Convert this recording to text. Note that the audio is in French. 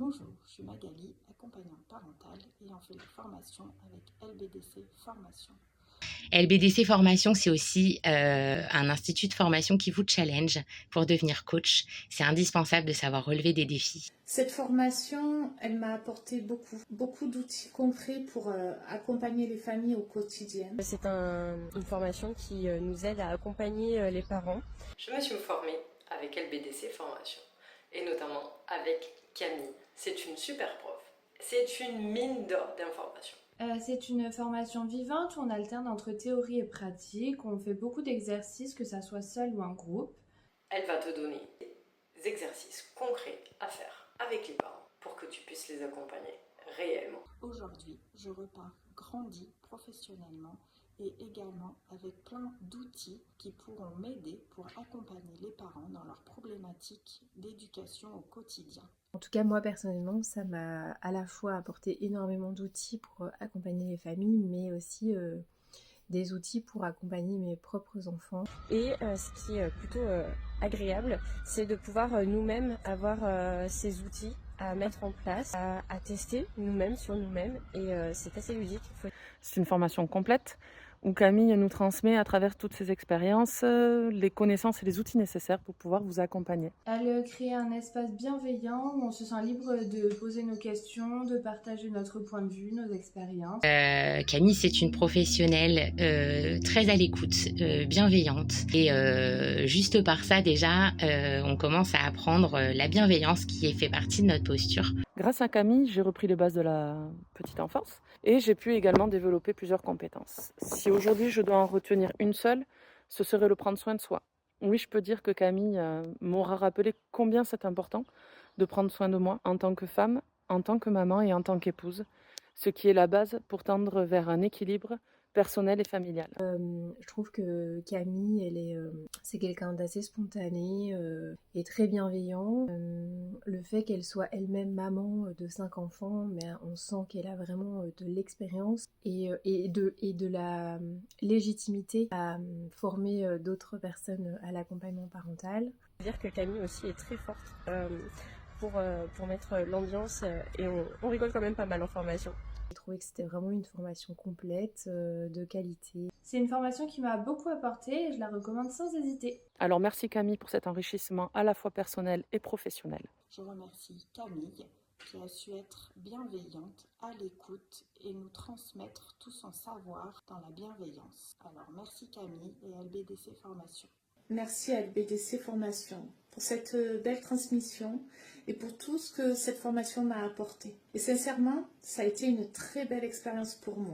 Bonjour, je suis Magali, accompagnante parentale ayant fait la formation avec LBDC Formation. LBDC Formation, c'est aussi un institut de formation qui vous challenge pour devenir coach. C'est indispensable de savoir relever des défis. Cette formation, elle m'a apporté beaucoup d'outils concrets pour accompagner les familles au quotidien. C'est une formation qui nous aide à accompagner les parents. Je me suis formée avec LBDC Formation et notamment avec Camille. C'est une super prof. C'est une mine d'or d'informations. C'est une formation vivante où on alterne entre théorie et pratique, où on fait beaucoup d'exercices, que ça soit seul ou en groupe. Elle va te donner des exercices concrets à faire avec les parents pour que tu puisses les accompagner réellement. Aujourd'hui, je repars grandi professionnellement et également avec plein d'outils qui pourront m'aider pour accompagner les parents dans leurs problématiques d'éducation au quotidien. En tout cas, moi personnellement, ça m'a à la fois apporté énormément d'outils pour accompagner les familles, mais aussi des outils pour accompagner mes propres enfants. Et ce qui est plutôt agréable, c'est de pouvoir nous-mêmes avoir ces outils à mettre en place, à tester nous-mêmes sur nous-mêmes, et c'est assez ludique. C'est une formation complète où Camille nous transmet à travers toutes ses expériences les connaissances et les outils nécessaires pour pouvoir vous accompagner. Elle crée un espace bienveillant où on se sent libre de poser nos questions, de partager notre point de vue, nos expériences. Camille, c'est une professionnelle très à l'écoute, bienveillante. Et juste par ça, déjà, on commence à apprendre la bienveillance qui fait partie de notre posture. Grâce à Camille, j'ai repris les bases de la petite enfance et j'ai pu également développer plusieurs compétences. Si aujourd'hui je dois en retenir une seule, ce serait le prendre soin de soi. Oui, je peux dire que Camille m'aura rappelé combien c'est important de prendre soin de moi en tant que femme, en tant que maman et en tant qu'épouse, ce qui est la base pour tendre vers un équilibre personnel et familial. Je trouve que Camille, c'est quelqu'un d'assez spontané et très bienveillant. Le fait qu'elle soit elle-même maman de 5 enfants, mais on sent qu'elle a vraiment de l'expérience et de la légitimité à former d'autres personnes à l'accompagnement parental. Je veux dire que Camille aussi est très forte pour mettre l'ambiance et on rigole quand même pas mal en formation. J'ai trouvé que c'était vraiment une formation complète, de qualité. C'est une formation qui m'a beaucoup apporté et je la recommande sans hésiter. Alors merci Camille pour cet enrichissement à la fois personnel et professionnel. Je remercie Camille qui a su être bienveillante, à l'écoute et nous transmettre tout son savoir dans la bienveillance. Alors merci Camille et LBDC Formation. Merci à LBDC Formation pour cette belle transmission et pour tout ce que cette formation m'a apporté. Et sincèrement, ça a été une très belle expérience pour moi.